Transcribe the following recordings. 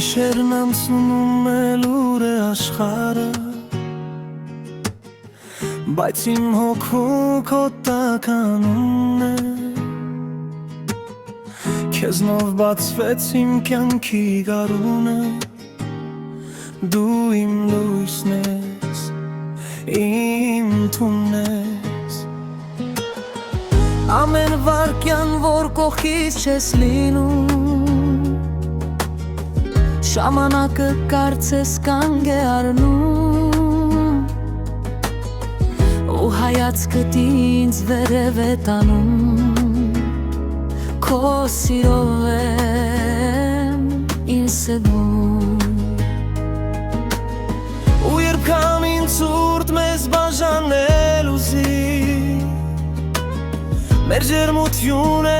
Գիշերն անցնում է լուր է աշխարհը, բայց իմ հոգու քո տականունն է։ Քեզնով բացվեց իմ կյանքի գարունը, դու իմ լույսն ես, իմ տունն ես։ Ամեն վարկյան, որ կողքից չես լինում, ժամանակը կարծես կանգ է առնում, ու հայացքդ ինձ վերև է տանում, քո սիրով եմ ինձ սևում։ Ու երբ կամ ինձ ուրդ մեզ բաժանել ուզի, մեր ջերմությունը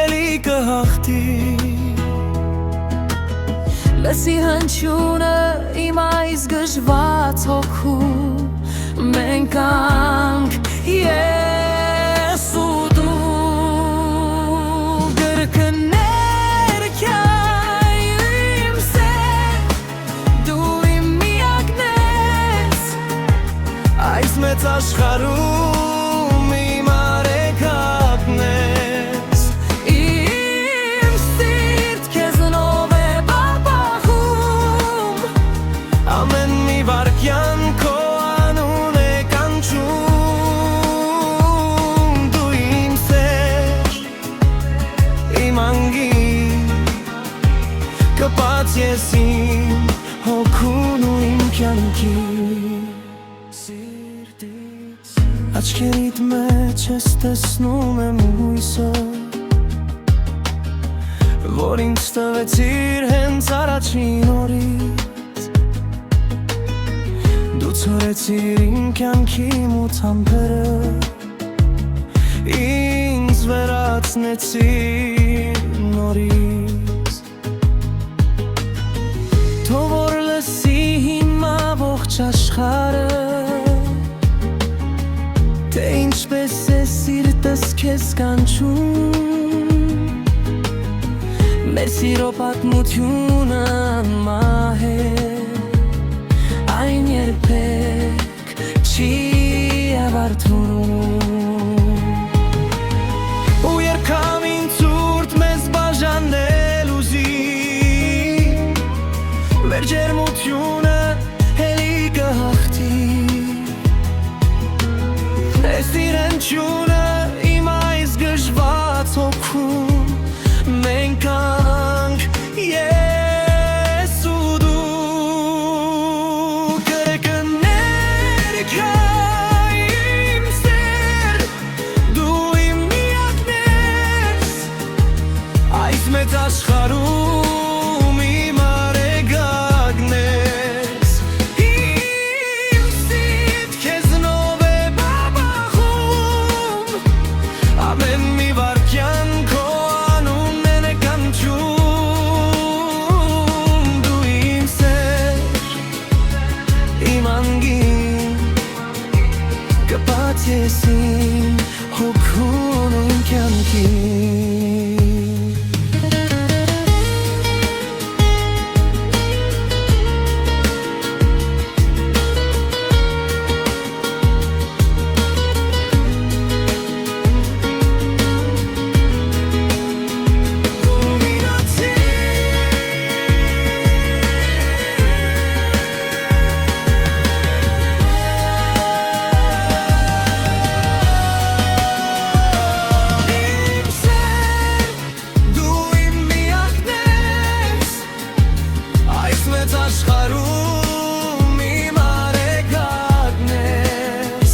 էլի կհաղթի։ Լսի հնչյունը իմ այս գժված հոգու, մենք անք ես ու դու, կրկներ քայլ իմ սեր, դու իմ միակն ես, այս մեծ աշխարհում իմ արեգակն ես։ Իմ սիրտ քեզնով է բաբախում, ամեն մի վարկյան քո անուն է կանչում, դու իմ սեր, իմ անգին, կպած ես իմ հոգուն ու իմ կյանքի։ Աչքերիդ մեջ ես տեսնում եմ հույսը, որ ինձ տվեցիր հենց առաջին օրից, դու ցորեցիր իմ կյանքի մութ ամպերը, ինձ վերացնեցիր նորից։ Թող որ լսի հիմա ողջ աշխարհը, թե ինչպես է սիրտս քեզ կանչում, մեր սիրո պատմությունը անմահ է, այն երբեք չի ավարտվում։ Ու երբեք ինձ ուրդ մեզ բաժանել ուզի, մեր ջերմությունը էլի կհաղթի։ Սիր հնչյունը իմ այս գժված հոգում, մենք անք ես ու դու, կրկներ քայլ իմ սեր, դու իմ միակն ես, այս մեծ աշխարհում իմ արեգակն ես։ Իմ սիրտ քեզնով է բաբախում, ամեն մի վարկյան քո անունն է կանչում, դու իմ սեր, իմ անգին, կպած ես իմ հոգուն ու իմ կյանքին։ Աշխարհում իմ արեգակն ես,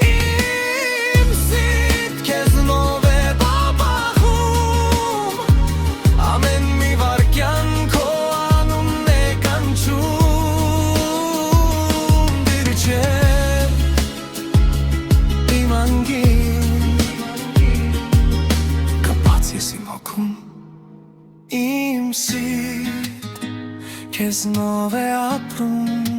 իմ սիրտ քեզնով է բաբախում, ամեն մի վարկյան քո անունն է կանչում, դիր չէ իմ անգին, կպած ես իմ հոգում, իմ սիրտ քեզնով է ապրում։